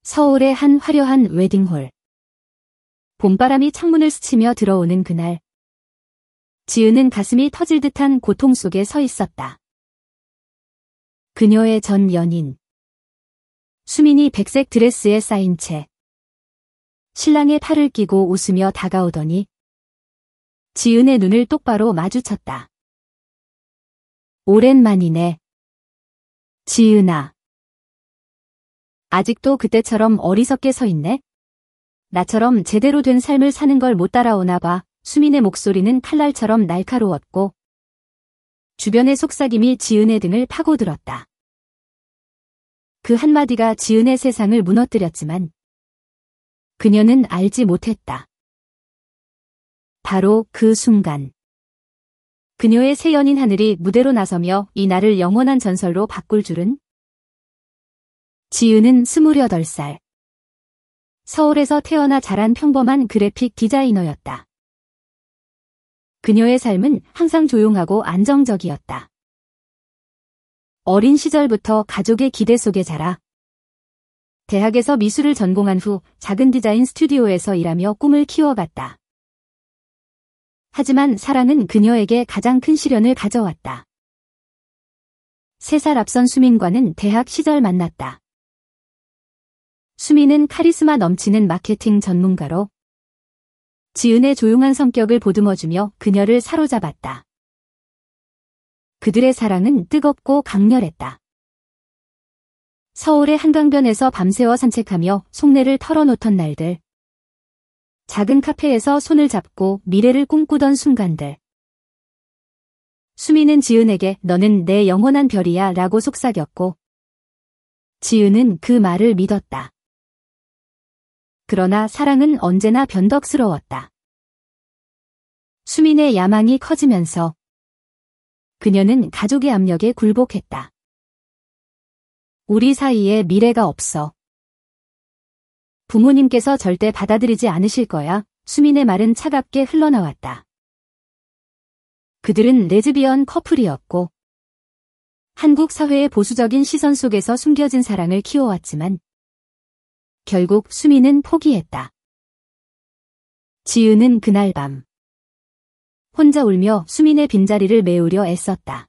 서울의 한 화려한 웨딩홀. 봄바람이 창문을 스치며 들어오는 그날. 지은은 가슴이 터질 듯한 고통 속에 서 있었다. 그녀의 전 연인. 수민이 백색 드레스에 쌓인 채 신랑의 팔을 끼고 웃으며 다가오더니 지은의 눈을 똑바로 마주쳤다. 오랜만이네. 지은아. 아직도 그때처럼 어리석게 서 있네? 나처럼 제대로 된 삶을 사는 걸 못 따라오나 봐. 수민의 목소리는 칼날처럼 날카로웠고 주변의 속삭임이 지은의 등을 파고들었다. 그 한마디가 지은의 세상을 무너뜨렸지만 그녀는 알지 못했다. 바로 그 순간 그녀의 새 연인 하늘이 무대로 나서며 이 날을 영원한 전설로 바꿀 줄은. 지은은 28살. 서울에서 태어나 자란 평범한 그래픽 디자이너였다. 그녀의 삶은 항상 조용하고 안정적이었다. 어린 시절부터 가족의 기대 속에 자라 대학에서 미술을 전공한 후 작은 디자인 스튜디오에서 일하며 꿈을 키워갔다. 하지만 사랑은 그녀에게 가장 큰 시련을 가져왔다. 3살 앞선 수민과는 대학 시절 만났다. 수민은 카리스마 넘치는 마케팅 전문가로 지은의 조용한 성격을 보듬어주며 그녀를 사로잡았다. 그들의 사랑은 뜨겁고 강렬했다. 서울의 한강변에서 밤새워 산책하며 속내를 털어놓던 날들. 작은 카페에서 손을 잡고 미래를 꿈꾸던 순간들. 수민은 지은에게 너는 내 영원한 별이야 라고 속삭였고 지은은 그 말을 믿었다. 그러나 사랑은 언제나 변덕스러웠다. 수민의 야망이 커지면서 그녀는 가족의 압력에 굴복했다. 우리 사이에 미래가 없어. 부모님께서 절대 받아들이지 않으실 거야. 수민의 말은 차갑게 흘러나왔다. 그들은 레즈비언 커플이었고 한국 사회의 보수적인 시선 속에서 숨겨진 사랑을 키워왔지만 결국 수민은 포기했다. 지은은 그날 밤 혼자 울며 수민의 빈자리를 메우려 애썼다.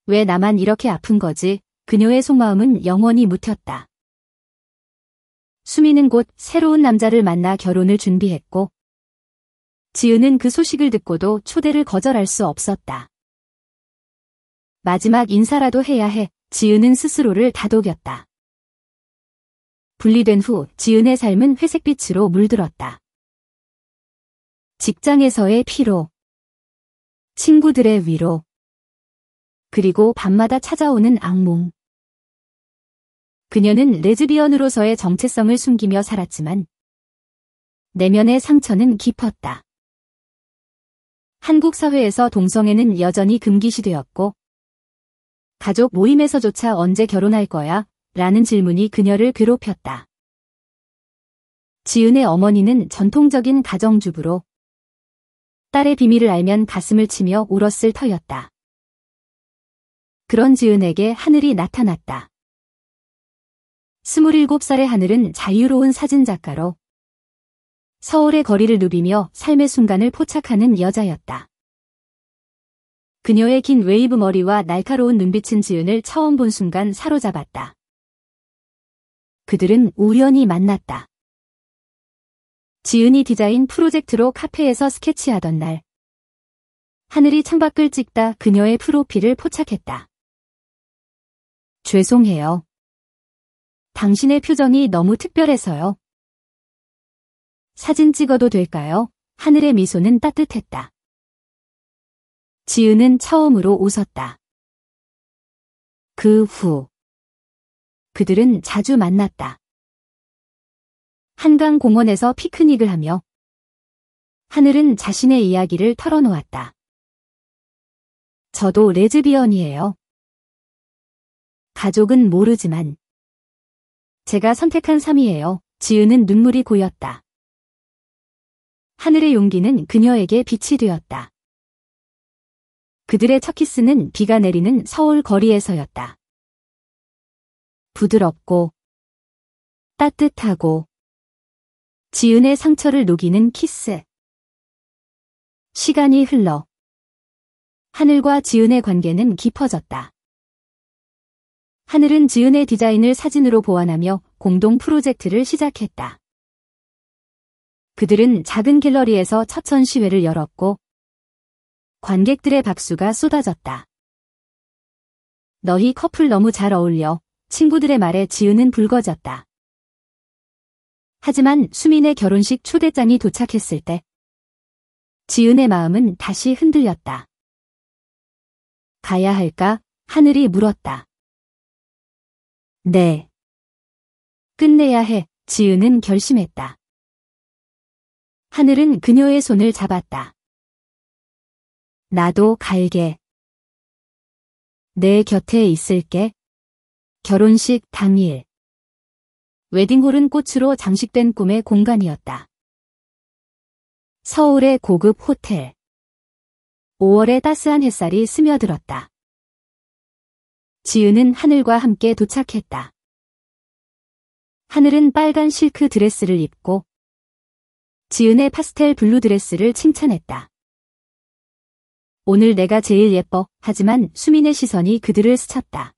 왜 나만 이렇게 아픈 거지? 그녀의 속마음은 영원히 묻혔다. 수민은 곧 새로운 남자를 만나 결혼을 준비했고 지은은 그 소식을 듣고도 초대를 거절할 수 없었다. 마지막 인사라도 해야 해. 지은은 스스로를 다독였다. 분리된 후 지은의 삶은 회색빛으로 물들었다. 직장에서의 피로, 친구들의 위로, 그리고 밤마다 찾아오는 악몽. 그녀는 레즈비언으로서의 정체성을 숨기며 살았지만 내면의 상처는 깊었다. 한국 사회에서 동성애는 여전히 금기시되었고 가족 모임에서조차 언제 결혼할 거야? 라는 질문이 그녀를 괴롭혔다. 지은의 어머니는 전통적인 가정주부로 딸의 비밀을 알면 가슴을 치며 울었을 터였다. 그런 지은에게 하늘이 나타났다. 27살의 하늘은 자유로운 사진작가로 서울의 거리를 누비며 삶의 순간을 포착하는 여자였다. 그녀의 긴 웨이브 머리와 날카로운 눈빛은 지은을 처음 본 순간 사로잡았다. 그들은 우연히 만났다. 지은이 디자인 프로젝트로 카페에서 스케치하던 날 하늘이 창밖을 찍다 그녀의 프로필을 포착했다. 죄송해요. 당신의 표정이 너무 특별해서요. 사진 찍어도 될까요? 하늘의 미소는 따뜻했다. 지은은 처음으로 웃었다. 그 후 그들은 자주 만났다. 한강 공원에서 피크닉을 하며 하늘은 자신의 이야기를 털어놓았다. 저도 레즈비언이에요. 가족은 모르지만 제가 선택한 삶이에요. 지은은 눈물이 고였다. 하늘의 용기는 그녀에게 빛이 되었다. 그들의 첫 키스는 비가 내리는 서울 거리에서였다. 부드럽고 따뜻하고 지은의 상처를 녹이는 키스. 시간이 흘러 하늘과 지은의 관계는 깊어졌다. 하늘은 지은의 디자인을 사진으로 보완하며 공동 프로젝트를 시작했다. 그들은 작은 갤러리에서 첫 전시회를 열었고 관객들의 박수가 쏟아졌다. 너희 커플 너무 잘 어울려. 친구들의 말에 지은은 붉어졌다. 하지만 수민의 결혼식 초대장이 도착했을 때 지은의 마음은 다시 흔들렸다. 가야 할까? 하늘이 물었다. 네. 끝내야 해. 지은은 결심했다. 하늘은 그녀의 손을 잡았다. 나도 갈게. 내 곁에 있을게. 결혼식 당일. 웨딩홀은 꽃으로 장식된 꿈의 공간이었다. 서울의 고급 호텔. 5월의 따스한 햇살이 스며들었다. 지은은 하늘과 함께 도착했다. 하늘은 빨간 실크 드레스를 입고 지은의 파스텔 블루 드레스를 칭찬했다. 오늘 내가 제일 예뻐. 하지만 수민의 시선이 그들을 스쳤다.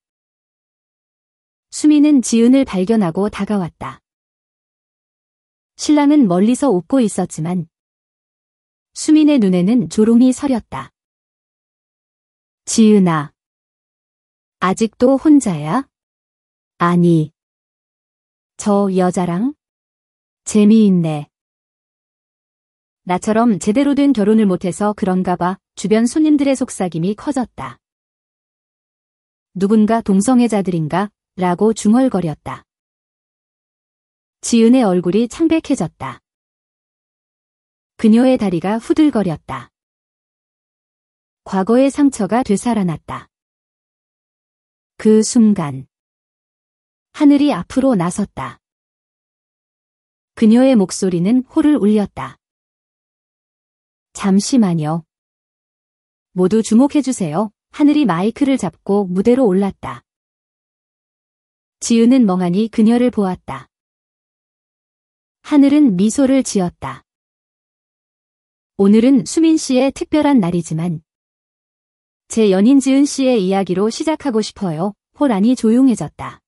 수민은 지은을 발견하고 다가왔다. 신랑은 멀리서 웃고 있었지만 수민의 눈에는 조롱이 서렸다. 지은아. 아직도 혼자야? 아니. 저 여자랑? 재미있네. 나처럼 제대로 된 결혼을 못해서 그런가 봐. 주변 손님들의 속삭임이 커졌다. 누군가 동성애자들인가? 라고 중얼거렸다. 지은의 얼굴이 창백해졌다. 그녀의 다리가 후들거렸다. 과거의 상처가 되살아났다. 그 순간 하늘이 앞으로 나섰다. 그녀의 목소리는 호를 울렸다. 잠시만요. 모두 주목해주세요. 하늘이 마이크를 잡고 무대로 올랐다. 지은은 멍하니 그녀를 보았다. 하늘은 미소를 지었다. 오늘은 수민 씨의 특별한 날이지만 제 연인 지은 씨의 이야기로 시작하고 싶어요. 홀안이 조용해졌다.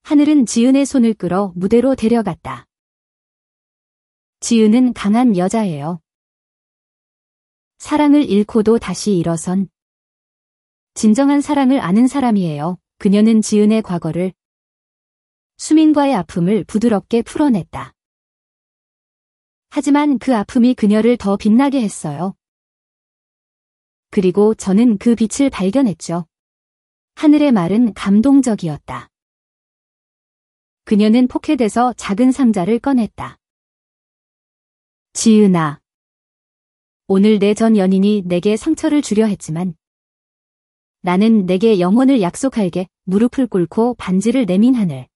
하늘은 지은의 손을 끌어 무대로 데려갔다. 지은은 강한 여자예요. 사랑을 잃고도 다시 일어선 진정한 사랑을 아는 사람이에요. 그녀는 지은의 과거를, 수민과의 아픔을 부드럽게 풀어냈다. 하지만 그 아픔이 그녀를 더 빛나게 했어요. 그리고 저는 그 빛을 발견했죠. 하늘의 말은 감동적이었다. 그녀는 포켓에서 작은 상자를 꺼냈다. 지은아. 오늘 내 전 연인이 내게 상처를 주려 했지만 나는 내게 영원을 약속할게. 무릎을 꿇고 반지를 내민 하늘.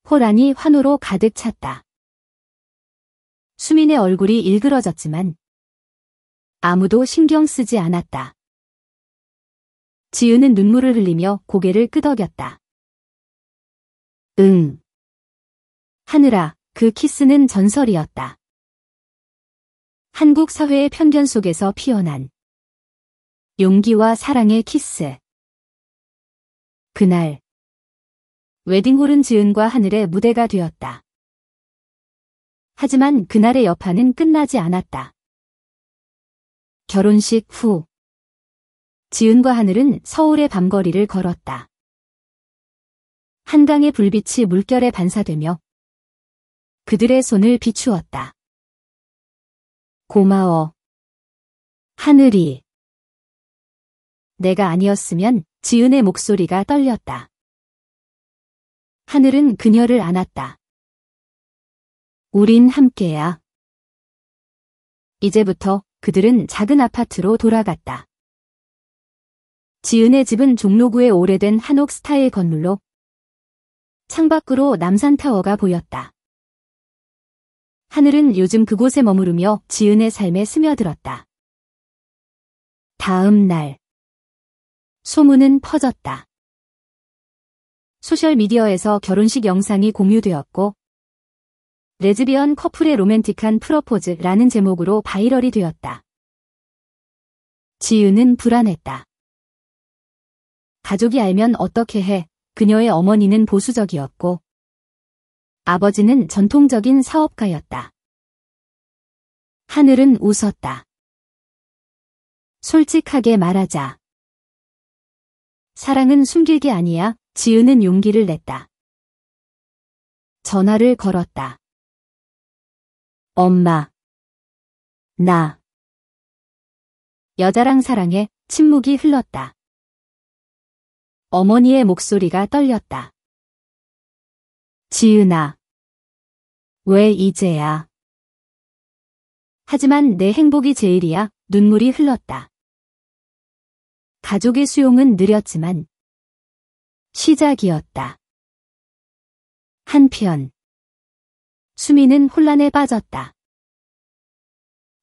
홀안이 환호로 가득 찼다. 수민의 얼굴이 일그러졌지만 아무도 신경 쓰지 않았다. 지은은 눈물을 흘리며 고개를 끄덕였다. 응. 하늘아, 그 키스는 전설이었다. 한국 사회의 편견 속에서 피어난 용기와 사랑의 키스. 그날 웨딩홀은 지은과 하늘의 무대가 되었다. 하지만 그날의 여파는 끝나지 않았다. 결혼식 후 지은과 하늘은 서울의 밤거리를 걸었다. 한강의 불빛이 물결에 반사되며 그들의 손을 비추었다. 고마워. 하늘이. 내가 아니었으면. 지은의 목소리가 떨렸다. 하늘은 그녀를 안았다. 우린 함께야. 이제부터 그들은 작은 아파트로 돌아갔다. 지은의 집은 종로구의 오래된 한옥 스타일 건물로 창밖으로 남산타워가 보였다. 하늘은 요즘 그곳에 머무르며 지은의 삶에 스며들었다. 다음 날 소문은 퍼졌다. 소셜미디어에서 결혼식 영상이 공유되었고 레즈비언 커플의 로맨틱한 프러포즈라는 제목으로 바이럴이 되었다. 지은은 불안했다. 가족이 알면 어떻게 해? 그녀의 어머니는 보수적이었고 아버지는 전통적인 사업가였다. 하늘은 웃었다. 솔직하게 말하자. 사랑은 숨길 게 아니야. 지은은 용기를 냈다. 전화를 걸었다. 엄마. 나. 여자랑 사랑해. 침묵이 흘렀다. 어머니의 목소리가 떨렸다. 지은아. 왜 이제야? 하지만 내 행복이 제일이야. 눈물이 흘렀다. 가족의 수용은 느렸지만 시작이었다. 한편 수미는 혼란에 빠졌다.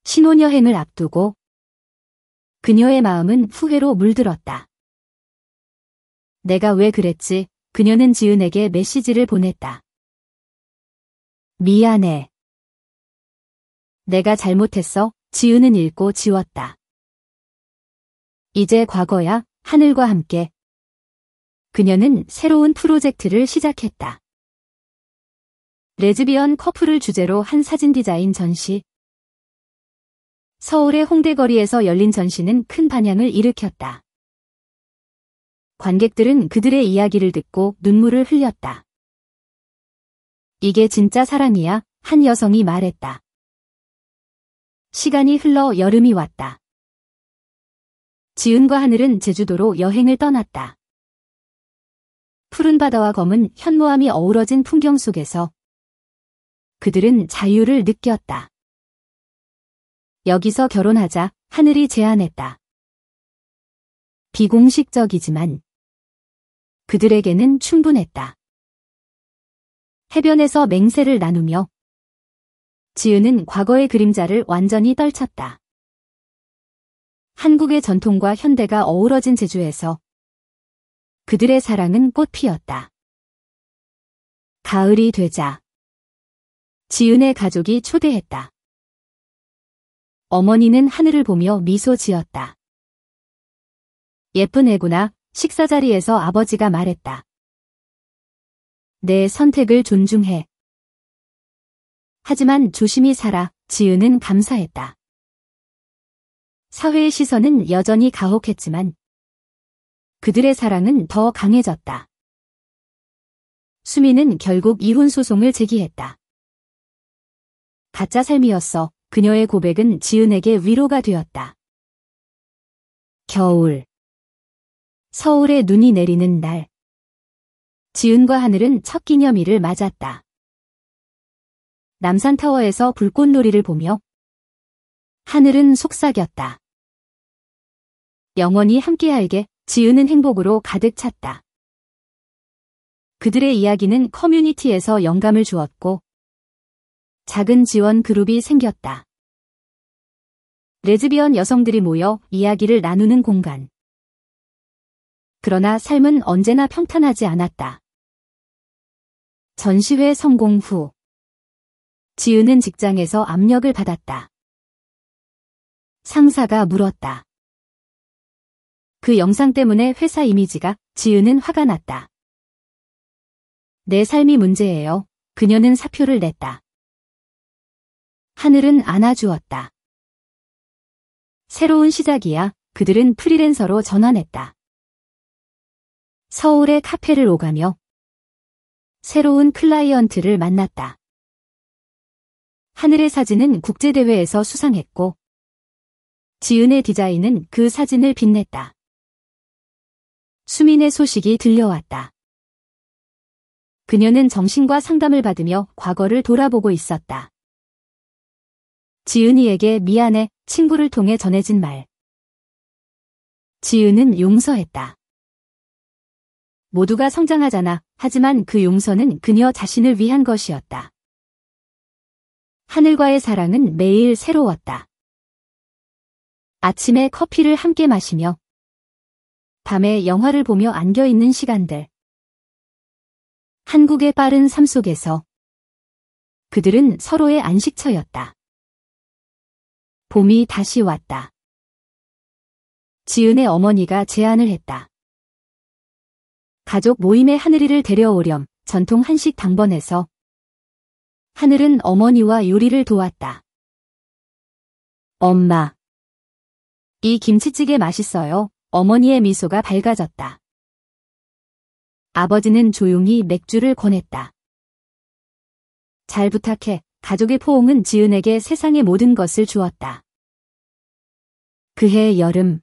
신혼여행을 앞두고 그녀의 마음은 후회로 물들었다. 내가 왜 그랬지? 그녀는 지은에게 메시지를 보냈다. 미안해. 내가 잘못했어. 지은은 읽고 지웠다. 이제 과거야. 하늘과 함께. 그녀는 새로운 프로젝트를 시작했다. 레즈비언 커플을 주제로 한 사진 디자인 전시. 서울의 홍대거리에서 열린 전시는 큰 반향을 일으켰다. 관객들은 그들의 이야기를 듣고 눈물을 흘렸다. 이게 진짜 사랑이야. 한 여성이 말했다. 시간이 흘러 여름이 왔다. 지은과 하늘은 제주도로 여행을 떠났다. 푸른 바다와 검은 현무암이 어우러진 풍경 속에서 그들은 자유를 느꼈다. 여기서 결혼하자. 하늘이 제안했다. 비공식적이지만 그들에게는 충분했다. 해변에서 맹세를 나누며 지은은 과거의 그림자를 완전히 떨쳤다. 한국의 전통과 현대가 어우러진 제주에서 그들의 사랑은 꽃피었다. 가을이 되자 지은의 가족이 초대했다. 어머니는 하늘을 보며 미소 지었다. 예쁜 애구나. 식사 자리에서 아버지가 말했다. 내 선택을 존중해. 하지만 조심히 살아. 지은은 감사했다. 사회의 시선은 여전히 가혹했지만 그들의 사랑은 더 강해졌다. 수미는 결국 이혼 소송을 제기했다. 가짜 삶이었어. 그녀의 고백은 지은에게 위로가 되었다. 겨울. 서울에 눈이 내리는 날. 지은과 하늘은 첫 기념일을 맞았다. 남산타워에서 불꽃놀이를 보며 하늘은 속삭였다. 영원히 함께할게. 지은은 행복으로 가득 찼다. 그들의 이야기는 커뮤니티에서 영감을 주었고 작은 지원 그룹이 생겼다. 레즈비언 여성들이 모여 이야기를 나누는 공간. 그러나 삶은 언제나 평탄하지 않았다. 전시회 성공 후 지은은 직장에서 압력을 받았다. 상사가 물었다. 그 영상 때문에 회사 이미지가. 지은은 화가 났다. 내 삶이 문제예요. 그녀는 사표를 냈다. 하늘은 안아주었다. 새로운 시작이야. 그들은 프리랜서로 전환했다. 서울의 카페를 오가며 새로운 클라이언트를 만났다. 하늘의 사진은 국제대회에서 수상했고 지은의 디자인은 그 사진을 빛냈다. 수민의 소식이 들려왔다. 그녀는 정신과 상담을 받으며 과거를 돌아보고 있었다. 지은이에게 미안해. 친구를 통해 전해진 말. 지은은 용서했다. 모두가 성장하잖아. 하지만 그 용서는 그녀 자신을 위한 것이었다. 하늘과의 사랑은 매일 새로웠다. 아침에 커피를 함께 마시며 밤에 영화를 보며 안겨있는 시간들. 한국의 빠른 삶 속에서 그들은 서로의 안식처였다. 봄이 다시 왔다. 지은의 어머니가 제안을 했다. 가족 모임에 하늘이를 데려오렴. 전통 한식 당번에서 하늘은 어머니와 요리를 도왔다. 엄마, 이 김치찌개 맛있어요. 어머니의 미소가 밝아졌다. 아버지는 조용히 맥주를 권했다. 잘 부탁해. 가족의 포옹은 지은에게 세상의 모든 것을 주었다. 그해 여름,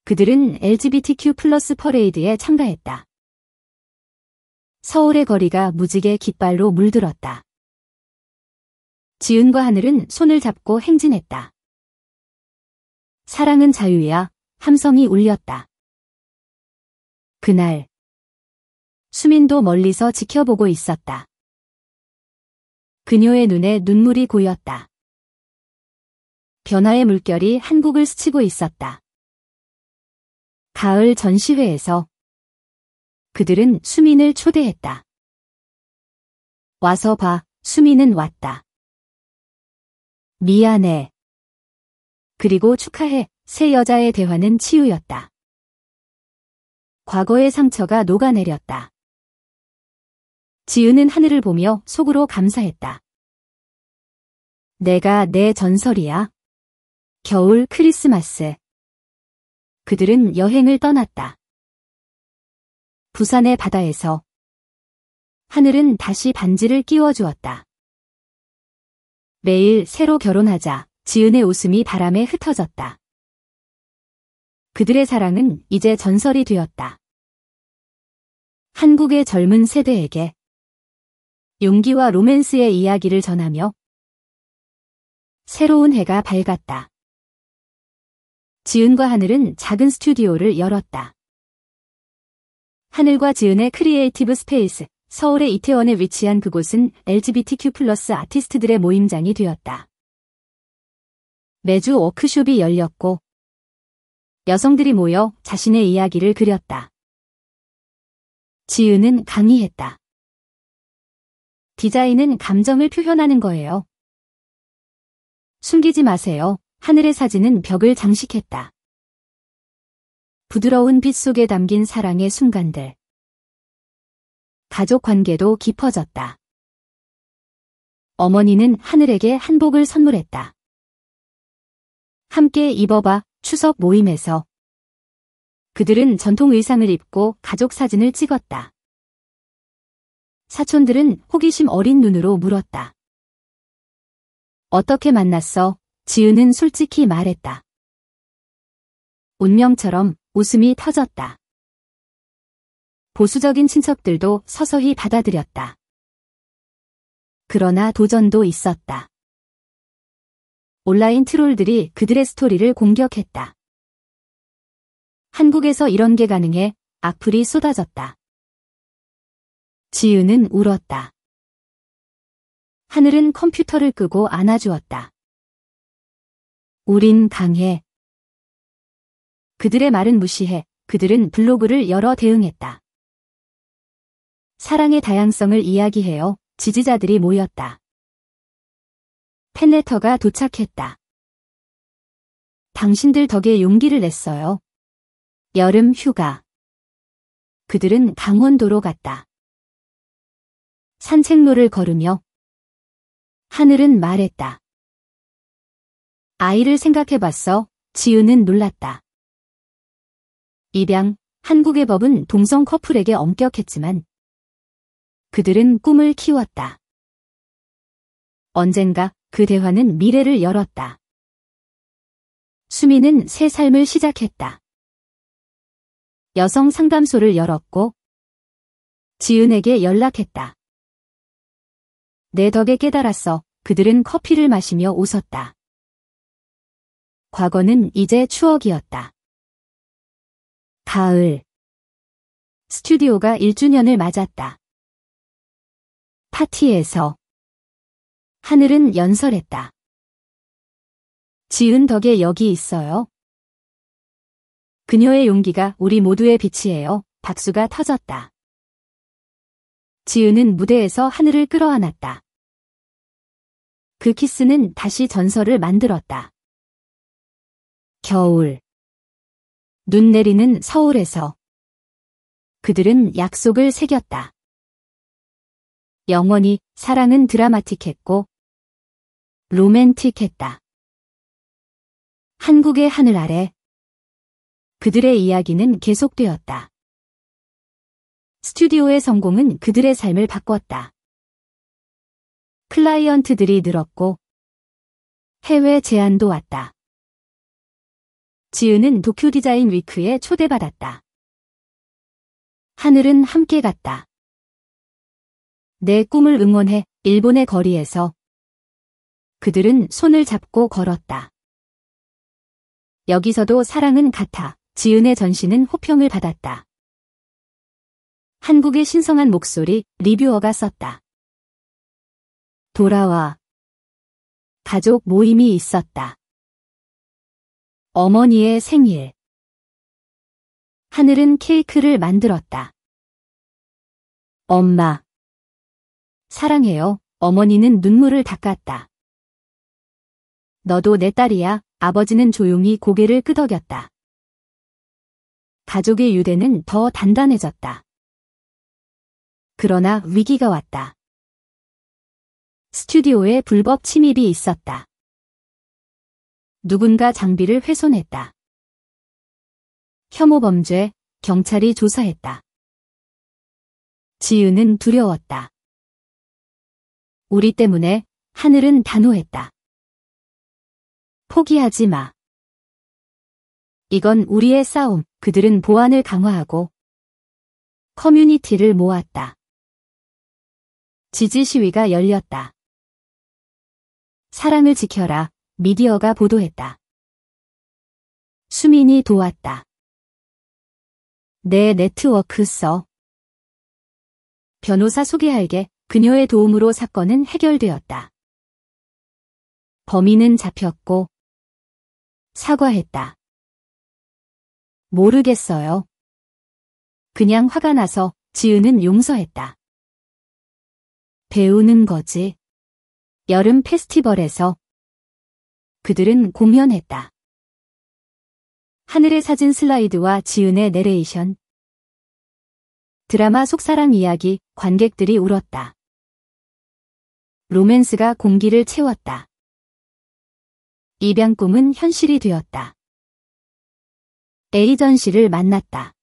그들은 LGBTQ+ 퍼레이드에 참가했다. 서울의 거리가 무지개 깃발로 물들었다. 지은과 하늘은 손을 잡고 행진했다. 사랑은 자유야. 함성이 울렸다. 그날 수민도 멀리서 지켜보고 있었다. 그녀의 눈에 눈물이 고였다. 변화의 물결이 한국을 스치고 있었다. 가을 전시회에서 그들은 수민을 초대했다. 와서 봐. 수민은 왔다. 미안해. 그리고 축하해. 세 여자의 대화는 치유였다. 과거의 상처가 녹아내렸다. 지은은 하늘을 보며 속으로 감사했다. 내가 내 전설이야. 겨울 크리스마스. 그들은 여행을 떠났다. 부산의 바다에서 하늘은 다시 반지를 끼워주었다. 매일 새로 결혼하자. 지은의 웃음이 바람에 흩어졌다. 그들의 사랑은 이제 전설이 되었다. 한국의 젊은 세대에게 용기와 로맨스의 이야기를 전하며 새로운 해가 밝았다. 지은과 하늘은 작은 스튜디오를 열었다. 하늘과 지은의 크리에이티브 스페이스. 서울의 이태원에 위치한 그곳은 LGBTQ+ 아티스트들의 모임장이 되었다. 매주 워크숍이 열렸고 여성들이 모여 자신의 이야기를 그렸다. 지은은 강의했다. 디자인은 감정을 표현하는 거예요. 숨기지 마세요. 하늘의 사진은 벽을 장식했다. 부드러운 빛 속에 담긴 사랑의 순간들. 가족 관계도 깊어졌다. 어머니는 하늘에게 한복을 선물했다. 함께 입어봐. 추석 모임에서 그들은 전통 의상을 입고 가족 사진을 찍었다. 사촌들은 호기심 어린 눈으로 물었다. 어떻게 만났어? 지은은 솔직히 말했다. 운명처럼. 웃음이 터졌다. 보수적인 친척들도 서서히 받아들였다. 그러나 도전도 있었다. 온라인 트롤들이 그들의 스토리를 공격했다. 한국에서 이런 게 가능해. 악플이 쏟아졌다. 지은은 울었다. 하늘은 컴퓨터를 끄고 안아주었다. 우린 강해. 그들의 말은 무시해. 그들은 블로그를 열어 대응했다. 사랑의 다양성을 이야기해요. 지지자들이 모였다. 팬레터가 도착했다. 당신들 덕에 용기를 냈어요. 여름 휴가. 그들은 강원도로 갔다. 산책로를 걸으며 하늘은 말했다. 아이를 생각해봤어. 지은은 놀랐다. 입양, 한국의 법은 동성 커플에게 엄격했지만 그들은 꿈을 키웠다. 언젠가 그 대화는 미래를 열었다. 수미는 새 삶을 시작했다. 여성 상담소를 열었고 지은에게 연락했다. 내 덕에 깨달았어. 그들은 커피를 마시며 웃었다. 과거는 이제 추억이었다. 가을. 스튜디오가 1주년을 맞았다. 파티에서 하늘은 연설했다. 지은 덕에 여기 있어요. 그녀의 용기가 우리 모두의 빛이에요. 박수가 터졌다. 지은은 무대에서 하늘을 끌어안았다. 그 키스는 다시 전설을 만들었다. 겨울. 눈 내리는 서울에서 그들은 약속을 새겼다. 영원히 사랑은 드라마틱했고 로맨틱했다. 한국의 하늘 아래 그들의 이야기는 계속되었다. 스튜디오의 성공은 그들의 삶을 바꿨다. 클라이언트들이 늘었고 해외 제안도 왔다. 지은은 도쿄 디자인 위크에 초대받았다. 하늘은 함께 갔다. 내 꿈을 응원해 일본의 거리에서 그들은 손을 잡고 걸었다. 여기서도 사랑은 같아. 지은의 전시는 호평을 받았다. 한국의 신성한 목소리 리뷰어가 썼다. 돌아와. 가족 모임이 있었다. 어머니의 생일. 하늘은 케이크를 만들었다. 엄마. 사랑해요. 어머니는 눈물을 닦았다. 너도 내 딸이야. 아버지는 조용히 고개를 끄덕였다. 가족의 유대는 더 단단해졌다. 그러나 위기가 왔다. 스튜디오에 불법 침입이 있었다. 누군가 장비를 훼손했다. 혐오 범죄, 경찰이 조사했다. 지은은 두려웠다. 우리 때문에 하늘은 단호했다. 포기하지 마. 이건 우리의 싸움. 그들은 보안을 강화하고 커뮤니티를 모았다. 지지 시위가 열렸다. 사랑을 지켜라. 미디어가 보도했다. 수민이 도왔다. 내 네트워크 써. 변호사 소개할게. 그녀의 도움으로 사건은 해결되었다. 범인은 잡혔고 사과했다. 모르겠어요. 그냥 화가 나서. 지은은 용서했다. 배우는 거지. 여름 페스티벌에서 그들은 공연했다. 하늘의 사진 슬라이드와 지은의 내레이션. 드라마 속사랑 이야기, 관객들이 울었다. 로맨스가 공기를 채웠다. 입양 꿈은 현실이 되었다. 에이전시를 만났다.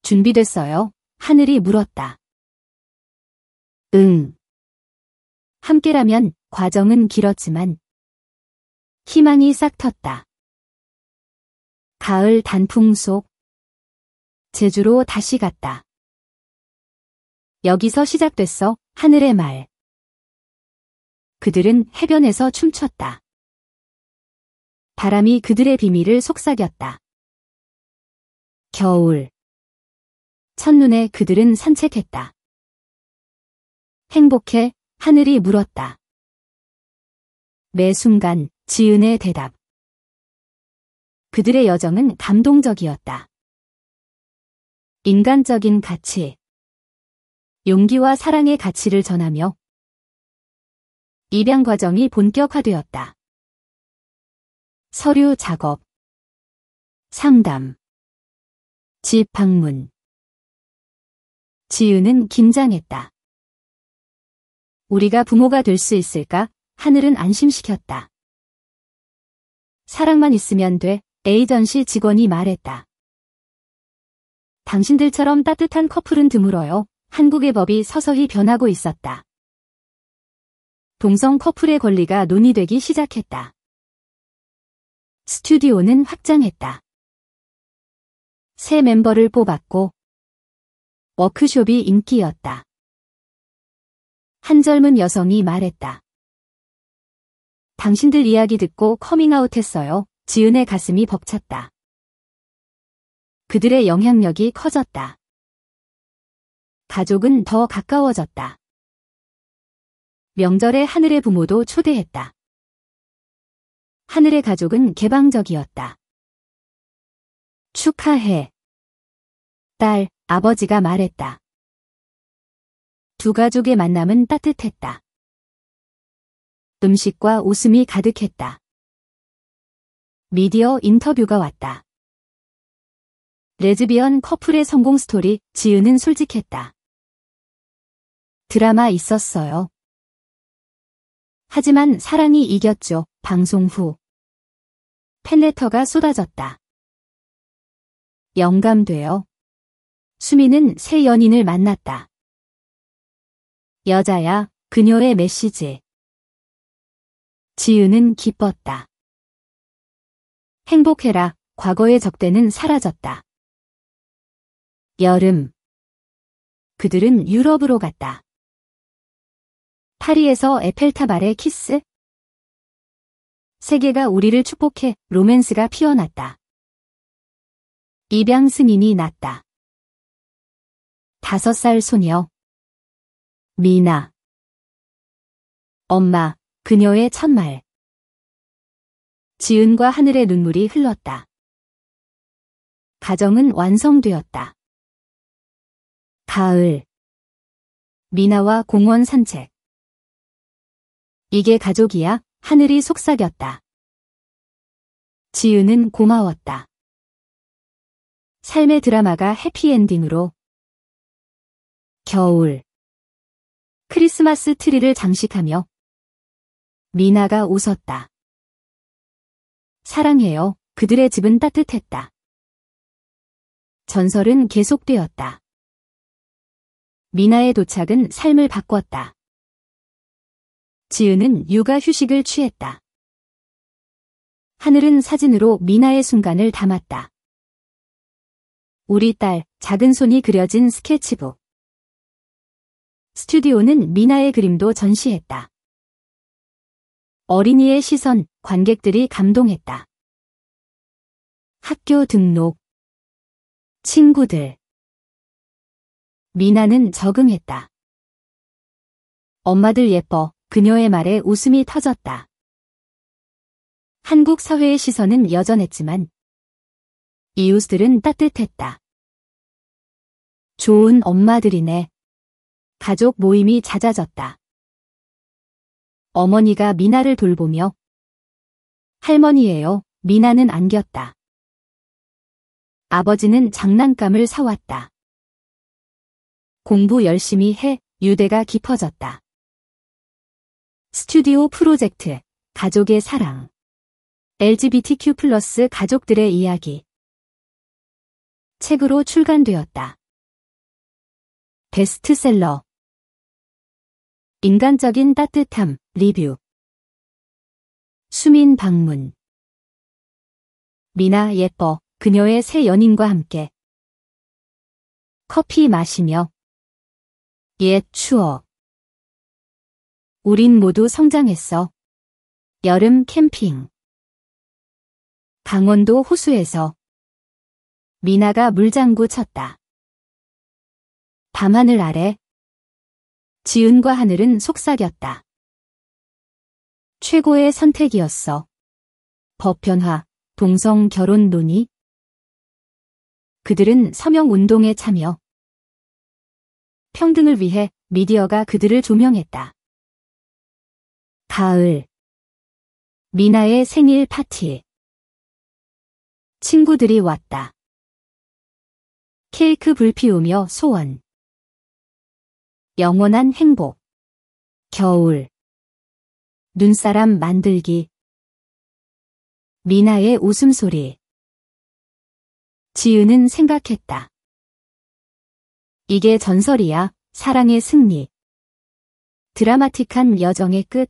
준비됐어요? 하늘이 물었다. 응. 함께라면 과정은 길었지만 희망이 싹 텄다. 가을 단풍 속 제주로 다시 갔다. 여기서 시작됐어. 하늘의 말. 그들은 해변에서 춤췄다. 바람이 그들의 비밀을 속삭였다. 겨울. 첫눈에 그들은 산책했다. 행복해? 하늘이 물었다. 매 순간 지은의 대답. 그들의 여정은 감동적이었다. 인간적인 가치. 용기와 사랑의 가치를 전하며 입양 과정이 본격화되었다. 서류 작업, 상담, 집 방문. 지은은 긴장했다. 우리가 부모가 될 수 있을까? 하늘은 안심시켰다. 사랑만 있으면 돼. 에이전시 직원이 말했다. 당신들처럼 따뜻한 커플은 드물어요. 한국의 법이 서서히 변하고 있었다. 동성 커플의 권리가 논의되기 시작했다. 스튜디오는 확장했다. 새 멤버를 뽑았고 워크숍이 인기였다. 한 젊은 여성이 말했다. 당신들 이야기 듣고 커밍아웃 했어요. 지은의 가슴이 벅찼다. 그들의 영향력이 커졌다. 가족은 더 가까워졌다. 명절에 하늘의 부모도 초대했다. 하늘의 가족은 개방적이었다. 축하해. 딸, 아버지가 말했다. 두 가족의 만남은 따뜻했다. 음식과 웃음이 가득했다. 미디어 인터뷰가 왔다. 레즈비언 커플의 성공 스토리, 지은은 솔직했다. 드라마 있었어요. 하지만 사랑이 이겼죠. 방송 후. 팬레터가 쏟아졌다. 영감돼요. 수미는 새 연인을 만났다. 여자야, 그녀의 메시지. 지은은 기뻤다. 행복해라, 과거의 적대는 사라졌다. 여름. 그들은 유럽으로 갔다. 파리에서 에펠탑 아래 키스? 세계가 우리를 축복해 로맨스가 피어났다. 입양 승인이 났다. 5살 소녀. 미나. 엄마, 그녀의 첫말. 지은과 하늘의 눈물이 흘렀다. 가정은 완성되었다. 가을. 미나와 공원 산책. 이게 가족이야? 하늘이 속삭였다. 지은은 고마웠다. 삶의 드라마가 해피엔딩으로. 겨울. 크리스마스 트리를 장식하며 미나가 웃었다. 사랑해요. 그들의 집은 따뜻했다. 전설은 계속되었다. 미나의 도착은 삶을 바꿨다. 지은은 육아 휴식을 취했다. 하늘은 사진으로 미나의 순간을 담았다. 우리 딸, 작은 손이 그려진 스케치북. 스튜디오는 미나의 그림도 전시했다. 어린이의 시선, 관객들이 감동했다. 학교 등록. 친구들. 미나는 적응했다. 엄마들 예뻐. 그녀의 말에 웃음이 터졌다. 한국 사회의 시선은 여전했지만 이웃들은 따뜻했다. 좋은 엄마들이네. 가족 모임이 잦아졌다. 어머니가 미나를 돌보며 할머니예요. 미나는 안겼다. 아버지는 장난감을 사왔다. 공부 열심히 해. 유대가 깊어졌다. 스튜디오 프로젝트, 가족의 사랑. LGBTQ+ 가족들의 이야기. 책으로 출간되었다. 베스트셀러. 인간적인 따뜻함, 리뷰. 수민 방문. 미나 예뻐. 그녀의 새 연인과 함께. 커피 마시며. 옛 추억. 우린 모두 성장했어. 여름 캠핑. 강원도 호수에서 미나가 물장구 쳤다. 밤하늘 아래 지은과 하늘은 속삭였다. 최고의 선택이었어. 법변화, 동성 결혼 논의. 그들은 서명운동에 참여. 평등을 위해 미디어가 그들을 조명했다. 가을. 미나의 생일 파티. 친구들이 왔다. 케이크 불 피우며 소원. 영원한 행복. 겨울. 눈사람 만들기. 미나의 웃음소리. 지은은 생각했다. 이게 전설이야. 사랑의 승리. 드라마틱한 여정의 끝.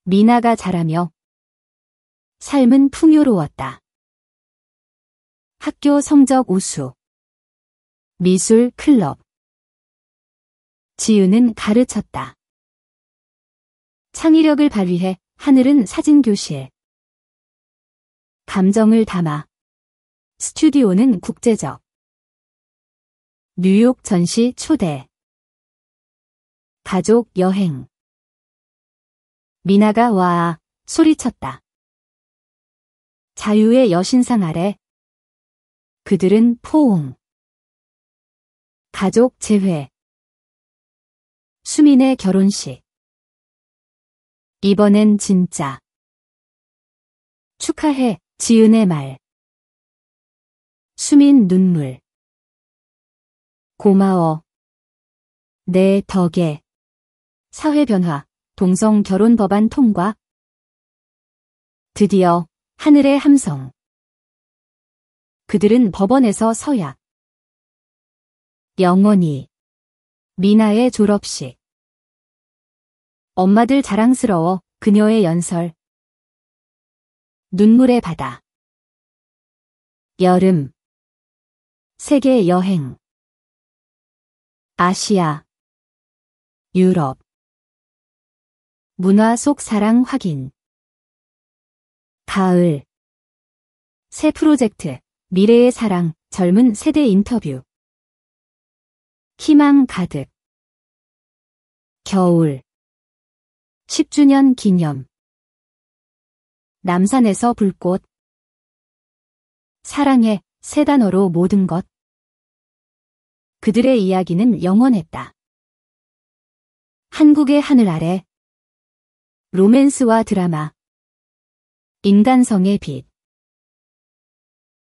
미나가 자라며 삶은 풍요로웠다. 학교 성적 우수. 미술 클럽. 지은은 가르쳤다. 창의력을 발휘해 하늘은 사진교실. 감정을 담아. 스튜디오는 국제적. 뉴욕 전시 초대. 가족 여행. 미나가 와 소리쳤다. 자유의 여신상 아래 그들은 포옹. 가족 재회. 수민의 결혼식. 이번엔 진짜. 축하해, 지은의 말. 수민 눈물. 고마워. 내 덕에. 사회 변화, 동성 결혼 법안 통과. 드디어 하늘의 함성. 그들은 법원에서 서약. 영원히. 미나의 졸업식. 엄마들 자랑스러워 그녀의 연설. 눈물의 바다. 여름. 세계 여행. 아시아. 유럽. 문화 속 사랑 확인. 가을. 새 프로젝트. 미래의 사랑. 젊은 세대 인터뷰. 희망 가득. 겨울. 10주년 기념. 남산에서 불꽃. 사랑해, 세 단어로 모든 것. 그들의 이야기는 영원했다. 한국의 하늘 아래. 로맨스와 드라마. 인간성의 빛.